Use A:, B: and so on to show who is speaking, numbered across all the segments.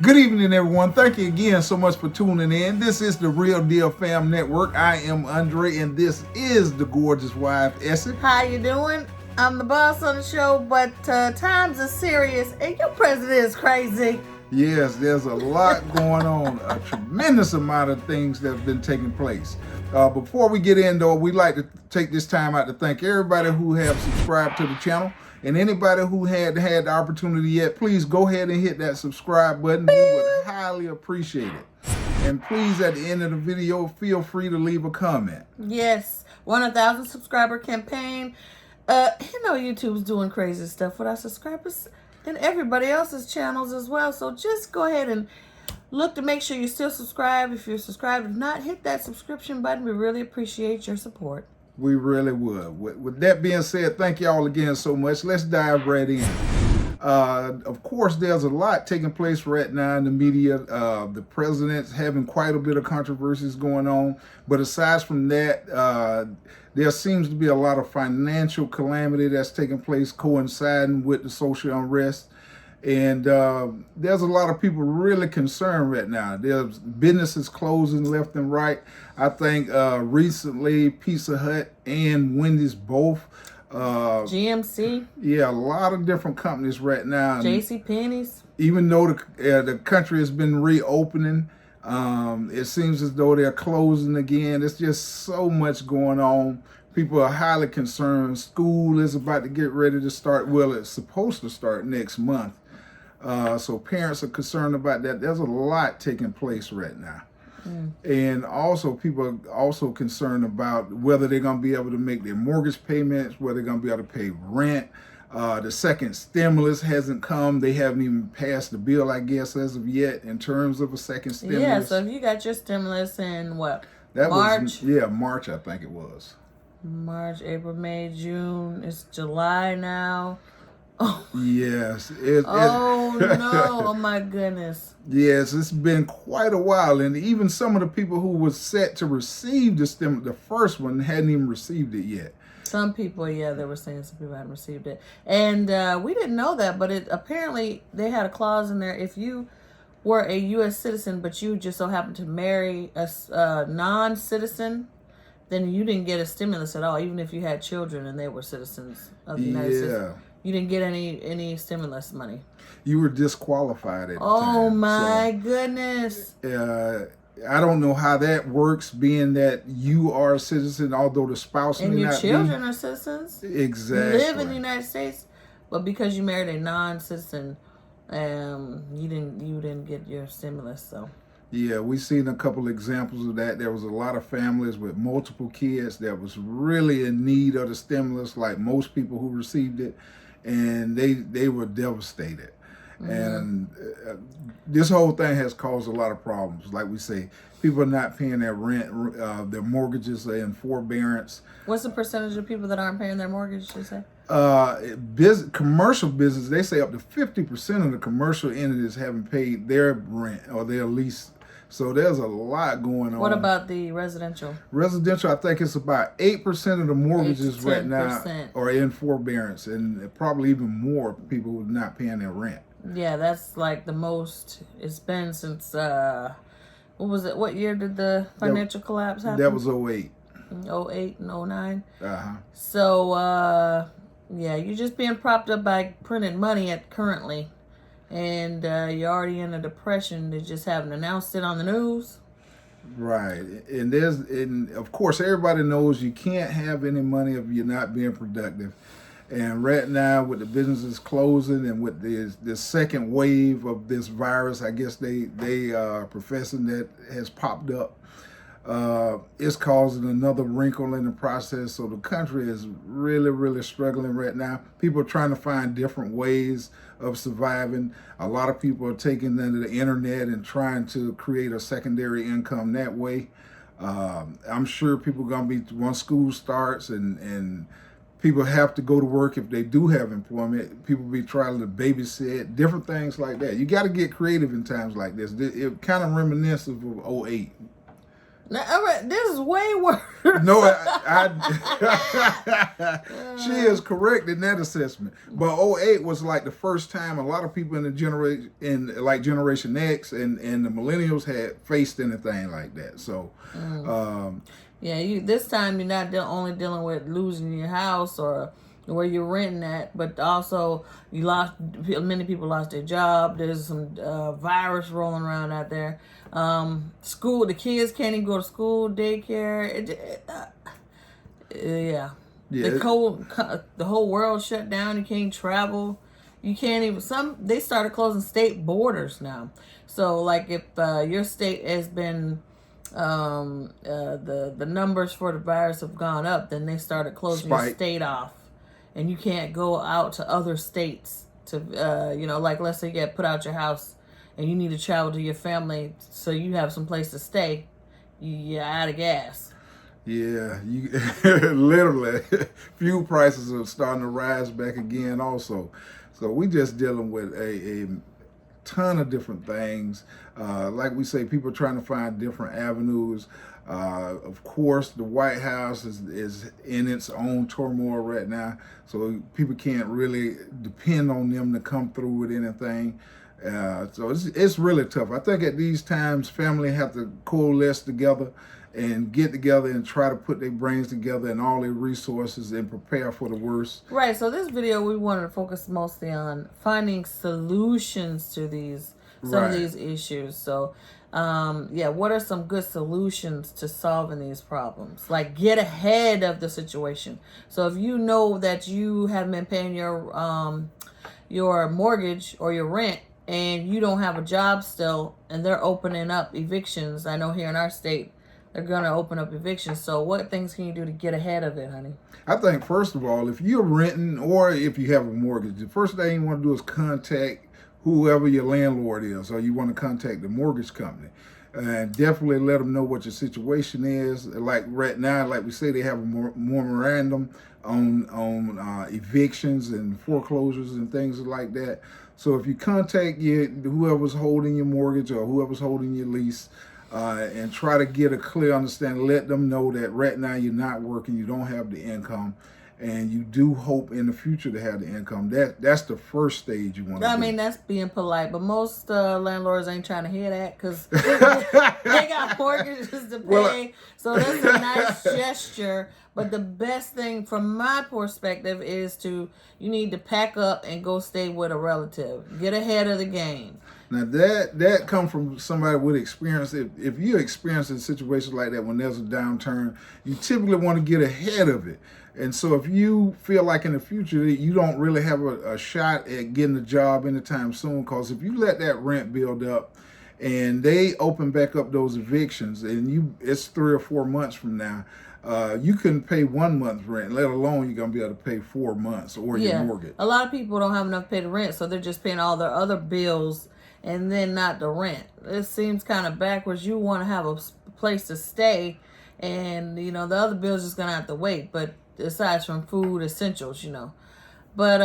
A: Good evening, everyone. Thank you again so much for tuning in. This is the Real Deal Fam Network. I am Andre, and this is the gorgeous wife, Essie.
B: How you doing? I'm the boss on the show, but times are serious, and your president is crazy.
A: Yes, there's a lot going on, a tremendous amount of things that have been taking place. Before we get in, though, we'd like to take this time out to thank everybody who have subscribed to the channel. And anybody who had the opportunity yet, please go ahead and hit that subscribe button. We would highly appreciate it. And please, at the end of the video, feel free to leave a comment.
B: Yes, 1,000 subscriber campaign. YouTube's doing crazy stuff with our subscribers and everybody else's channels as well. So just go ahead and look to make sure you're still subscribed. If you're subscribed, if not, hit that subscription button. We really appreciate your support.
A: We really would. With that being said, thank you all again so much. Let's dive right in. Of course, there's a lot taking place right now in the media. The president's having quite a bit of controversies going on. But aside from that, there seems to be a lot of financial calamity that's taking place coinciding with the social unrest. And there's a lot of people really concerned right now. There's businesses closing left and right. I think recently Pizza Hut and Wendy's both.
B: GMC.
A: Yeah, a lot of different companies right now.
B: JCPenney's.
A: Even though the country has been reopening, it seems as though they're closing again. There's just so much going on. People are highly concerned. School is about to get ready to start. Well, it's supposed to start next month. So parents are concerned about that. There's a lot taking place right now. And also people are also concerned about whether they're going to be able to make their mortgage payments, whether they're going to be able to pay rent. The second stimulus hasn't come. They haven't even passed the bill, I guess, as of yet in terms of a second stimulus.
B: Yeah, so if you got your stimulus in what?
A: March? March, I think it was.
B: March, April, May, June. It's July now.
A: Oh. Yes.
B: No. Oh, my goodness.
A: Yes, it's been quite a while. And even some of the people who were set to receive the first one hadn't even received it yet.
B: Some people, they were saying some people hadn't received it. And we didn't know that, but apparently they had a clause in there. If you were a U.S. citizen, but you just so happened to marry a non-citizen, then you didn't get a stimulus at all, even if you had children and they were citizens of the United States. You didn't get any stimulus money.
A: You were disqualified at the time.
B: Oh, my goodness.
A: I don't know how that works, being that you are a citizen, although the spouse
B: and
A: may
B: your
A: not
B: children are citizens.
A: Exactly.
B: Live in the United States, but because you married a non-citizen, you didn't get your stimulus. So.
A: Yeah, we've seen a couple examples of that. There was a lot of families with multiple kids that was really in need of the stimulus, like most people who received it, and they were devastated. And this whole thing has caused a lot of problems. Like we say, people are not paying their rent, their mortgages are in forbearance.
B: What's the percentage of people that aren't paying their mortgage, you say?
A: Commercial business, they say up to 50% of the commercial entities haven't paid their rent or their lease. So there's a lot going on.
B: What about the residential?
A: Residential, I think it's about 8% of the mortgages right now are in forbearance, and probably even more people who are not paying their rent.
B: Yeah, that's like the most it's been since, what was it? What year did the financial collapse happen?
A: That was 08.
B: 08 and 09.
A: Uh-huh.
B: So, you're just being propped up by printed money currently. And you're already in a depression. They just haven't announced it on the news. Right.
A: And of course, everybody knows you can't have any money if you're not being productive. And right now, with the businesses closing and with the second wave of this virus, I guess they are professing that has popped up. It's causing another wrinkle in the process. So the country is really, really struggling right now. People are trying to find different ways of surviving. A lot of people are taking to the internet and trying to create a secondary income that way. I'm sure people are going to be, once school starts and people have to go to work if they do have employment, people be trying to babysit, different things like that. You got to get creative in times like this. It kind of reminiscent of 08.
B: Now, all right, this is way worse.
A: No, she is correct in that assessment. But '08 was like the first time a lot of people in the Generation X and the millennials had faced anything like that. So,
B: yeah, this time you're not only dealing with losing your house or where you're renting at, but also many people lost their job. There's some virus rolling around out there. School, the kids can't even go to school, daycare. Yeah. The whole world shut down. You can't travel. You can't even, they started closing state borders now. So like if your state has been, the numbers for the virus have gone up, then they started closing your state off. And you can't go out to other states to, like let's say you get put out your house and you need to travel to your family so you have some place to stay. You're out of gas.
A: Yeah, you literally, fuel prices are starting to rise back again also. So we just dealing with a ton of different things. Like we say, people trying to find different avenues. Of course, the White House is in its own turmoil right now, so people can't really depend on them to come through with anything. So it's really tough. I think at these times, family have to coalesce together and get together and try to put their brains together and all their resources and prepare for the worst.
B: Right. So this video, we wanted to focus mostly on finding solutions to some of these issues. So, what are some good solutions to solving these problems? Like get ahead of the situation. So if you know that you haven't been paying your mortgage or your rent and you don't have a job still and they're opening up evictions. I know here in our state, they're going to open up evictions. So what things can you do to get ahead of it, honey?
A: I think, first of all, if you're renting or if you have a mortgage, the first thing you want to do is contact whoever your landlord is, or you want to contact the mortgage company. And definitely let them know what your situation is. Like right now, like we say, they have a memorandum on evictions and foreclosures and things like that. So if you contact whoever's holding your mortgage or whoever's holding your lease, and try to get a clear understanding, let them know that right now you're not working, you don't have the income, and you do hope in the future to have the income. That's the first stage you want to do.
B: I mean, that's being polite, but most landlords ain't trying to hear that because they got mortgages to pay. So that's a nice gesture. But the best thing from my perspective is you need to pack up and go stay with a relative. Get ahead of the game.
A: Now that comes from somebody with experience. If you're experiencing situations like that when there's a downturn, you typically want to get ahead of it. And so if you feel like in the future that you don't really have a shot at getting a job anytime soon, because if you let that rent build up and they open back up those evictions and it's 3 or 4 months from now, you couldn't pay 1 month's rent, let alone you're going to be able to pay 4 months or your mortgage.
B: A lot of people don't have enough to pay the rent, so they're just paying all their other bills and then not the rent. It seems kind of backwards. You want to have a place to stay, and the other bills just gonna have to wait. But aside from food essentials, but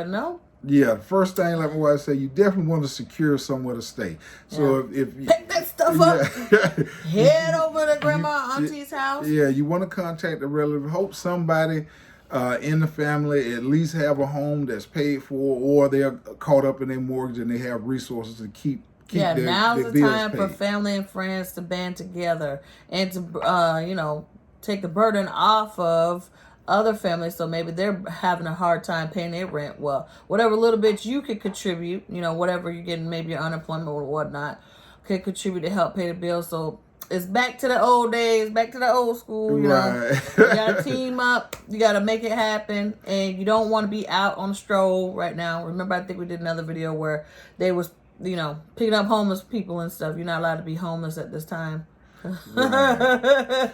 B: no.
A: Yeah, first thing, like my wife said, you definitely want to secure somewhere to stay. So if you
B: pick that stuff up, head over to grandma, auntie's house.
A: Yeah, you want to contact a relative. Hope somebody in the family at least have a home that's paid for, or they're caught up in their mortgage and they have resources to keep
B: now's
A: their
B: the time
A: paid.
B: for family and friends to band together and to take the burden off of other families. So maybe they're having a hard time paying their rent. Well, whatever little bit you could contribute, whatever you're getting, maybe your unemployment or whatnot, could contribute to help pay the bills. So it's back to the old days, back to the old school. You gotta team up, you gotta make it happen, and you don't want to be out on a stroll right now. Remember, I think we did another video where they was picking up homeless people and stuff. You're not allowed to be homeless at this time.
A: Right.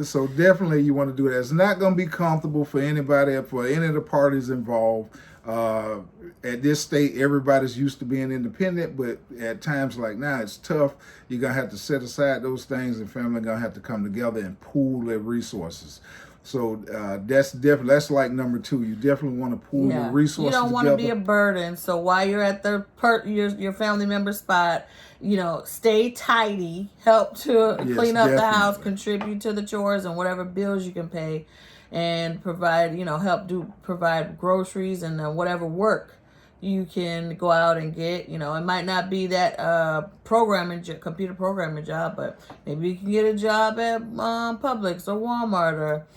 A: So definitely you want to do that. It's not going to be comfortable for anybody, for any of the parties involved. At this state, everybody's used to being independent, but at times like now, it's tough. You're going to have to set aside those things, and family going to have to come together and pool their resources. So that's like number 2. You definitely want to pool your resources
B: You don't want to
A: together.
B: be a burden. So while you're at your family member spot, stay tidy, help to clean up the house, contribute to the chores and whatever bills you can pay, and provide, provide groceries and whatever work you can go out and get. It might not be that computer programming job, but maybe you can get a job at Publix or Walmart or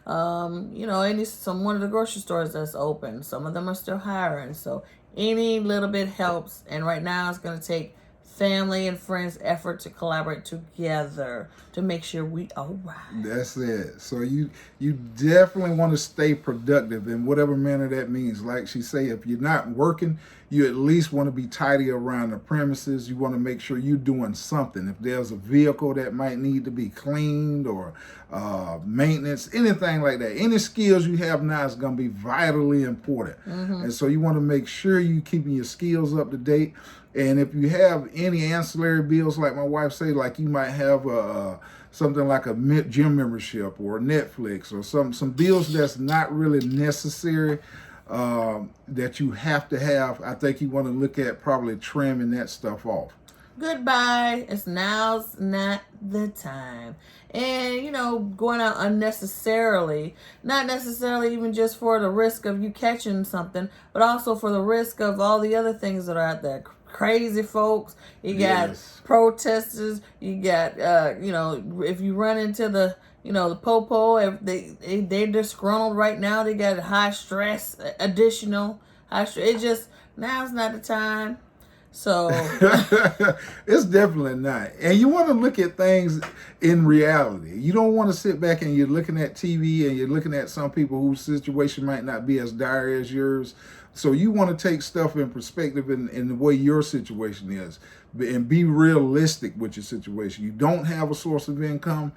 B: one of the grocery stores that's open. Some of them are still hiring, so any little bit helps. And right now, it's going to take family and friends' effort to collaborate together to make sure we all right.
A: That's it. So you definitely want to stay productive in whatever manner that means. Like she say, if you're not working, you at least want to be tidy around the premises. You want to make sure you're doing something. If there's a vehicle that might need to be cleaned or maintenance, anything like that, any skills you have now is going to be vitally important. And so you want to make sure you're keeping your skills up to date. And if you have any ancillary bills, like my wife say, like you might have something like a gym membership or Netflix or some bills that's not really necessary that you have to have, I think you want to look at probably trimming that stuff off.
B: Goodbye. Now's not the time. And, going out unnecessarily, not necessarily even just for the risk of you catching something, but also for the risk of all the other things that are out there. Crazy folks, you got protesters, you got, if you run into the popo, if they're disgruntled right now, they got high stress, now's not the time. So
A: it's definitely not. And you want to look at things in reality. You don't want to sit back and you're looking at TV and you're looking at some people whose situation might not be as dire as yours. So you want to take stuff in perspective in the way your situation is and be realistic with your situation. You don't have a source of income.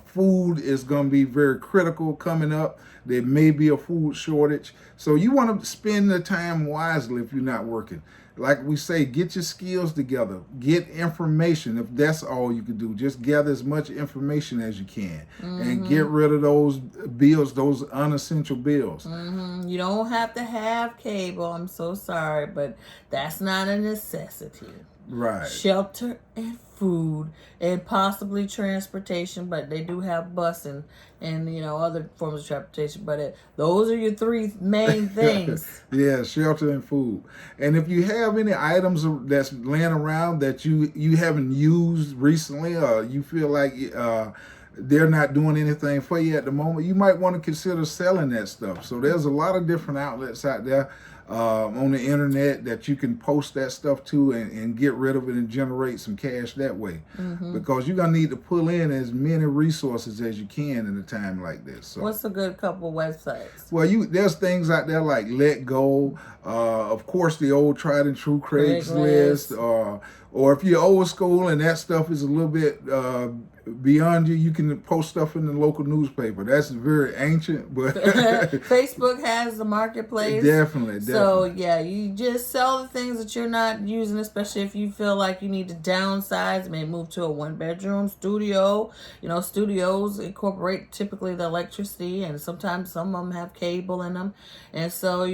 A: Food is going to be very critical coming up. There may be a food shortage. So you want to spend the time wisely if you're not working. Like we say, get your skills together. Get information. If that's all you can do, just gather as much information as you can and get rid of those bills, those unessential bills.
B: You don't have to have cable. I'm so sorry, but that's not a necessity.
A: Right.
B: Shelter and food and possibly transportation, but they do have bus and other forms of transportation, but those are your 3 main things.
A: Yeah, shelter and food. And if you have any items that's laying around that you haven't used recently, or you feel like they're not doing anything for you at the moment, you might want to consider selling that stuff. So there's a lot of different outlets out there on the internet that you can post that stuff to and get rid of it and generate some cash that way. Because you're going to need to pull in as many resources as you can in a time like this. So
B: what's a good couple websites?
A: Well, there's things out there like Let Go, of course the old tried and true Craigslist, or if you're old school and that stuff is a little bit beyond you can post stuff in the local newspaper. That's very ancient, but
B: Facebook has the marketplace.
A: Definitely.
B: So yeah, you just sell the things that you're not using, especially if you feel like you need to downsize, maybe move to a 1-bedroom studio. Studios incorporate typically the electricity, and sometimes some of them have cable in them, and so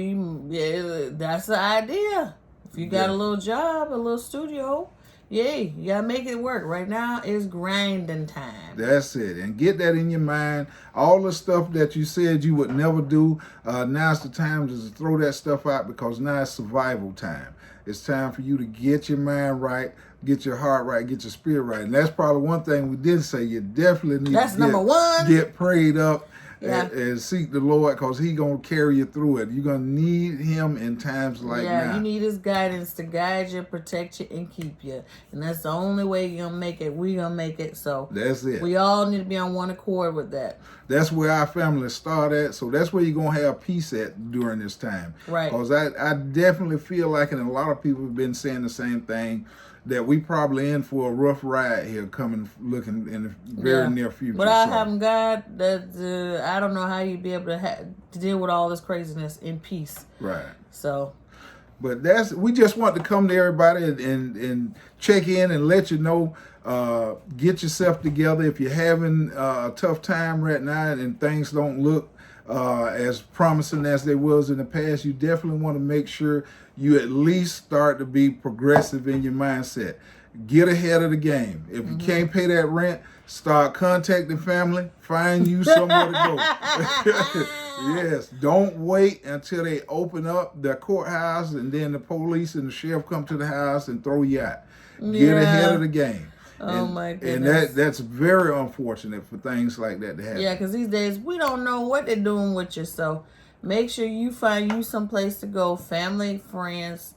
B: that's the idea. If you got a little job, a little studio, yay, you gotta make it work. Right now is grinding time.
A: That's it. And get that in your mind. All the stuff that you said you would never do, now's the time to throw that stuff out, because now it's survival time. It's time for you to get your mind right, get your heart right, get your spirit right. And that's probably one thing we did say. You definitely need
B: number 1.
A: Get prayed up.
B: Yeah.
A: And seek the Lord, because He's going to carry you through it. You're going to need Him in times like now.
B: Yeah, you need His guidance to guide you, protect you, and keep you. And that's the only way you're going to make it. We're going to make it. So
A: that's it.
B: We all need to be on one accord with that.
A: That's where our family start at. So that's where you're going to have peace at during this time.
B: Right.
A: Because I definitely feel like, and a lot of people have been saying the same thing, that we probably in for a rough ride here looking in the very near future.
B: But I haven't got that. I don't know how you'd be able to deal with all this craziness in peace.
A: Right.
B: So.
A: But we just want to come to everybody and check in and let you know. Get yourself together if you're having a tough time right now and things don't look as promising as they was in the past. You definitely want to make sure you at least start to be progressive in your mindset. Get ahead of the game. If you can't pay that rent, start contacting family. Find you somewhere to go. Yes, don't wait until they open up the courthouse and then the police and the sheriff come to the house and throw you out. Get ahead of the game.
B: Oh my goodness.
A: And that's very unfortunate for things like that to happen.
B: Yeah, because these days we don't know what they're doing with you. So make sure you find you some place to go, family, friends,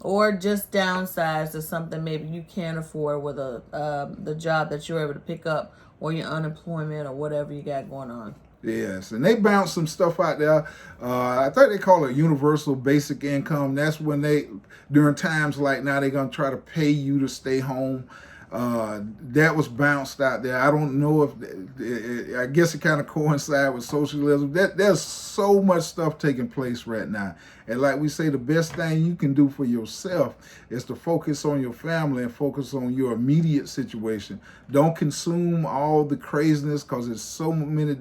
B: or just downsize to something maybe you can't afford with the job that you're able to pick up or your unemployment or whatever you got going on.
A: Yes, and they bounce some stuff out there. I think they call it universal basic income. That's when during times like now, they're going to try to pay you to stay home. That was bounced out there. I don't know if, I guess it kind of coincides with socialism. There's so much stuff taking place right now. And like we say, the best thing you can do for yourself is to focus on your family and focus on your immediate situation. Don't consume all the craziness because there's so many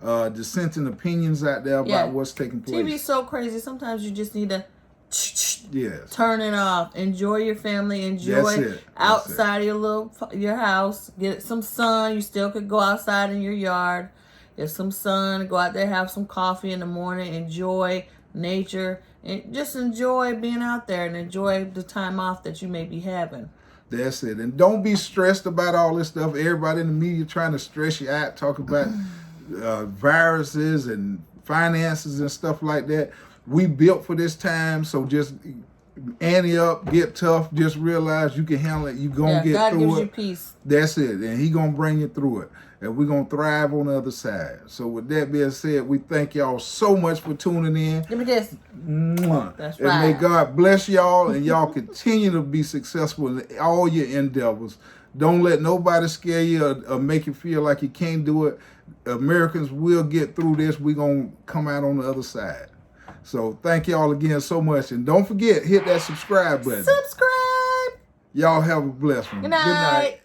A: dissenting opinions out there about what's taking place.
B: TV's so crazy. Sometimes you just need to
A: Yes.
B: turn it off. Enjoy your family. Enjoy outside your house. Get some sun. You still could go outside in your yard. Get some sun. Go out there, have some coffee in the morning. Enjoy nature and just enjoy being out there and enjoy the time off that you may be having.
A: That's it. And don't be stressed about all this stuff. Everybody in the media trying to stress you out, talk about viruses and finances and stuff like that. We built for this time, so just ante up, get tough. Just realize you can handle it. You're going to get through it.
B: God gives you peace.
A: That's it. And He going to bring you through it. And we're going to thrive on the other side. So with that being said, we thank y'all so much for tuning in.
B: Give me this.
A: Mwah.
B: That's
A: and
B: right.
A: may God bless y'all and y'all continue to be successful in all your endeavors. Don't let nobody scare you or make you feel like you can't do it. Americans will get through this. We're going to come out on the other side. So thank y'all again so much. And don't forget, hit that subscribe button.
B: Subscribe.
A: Y'all have a blessed one.
B: Good night.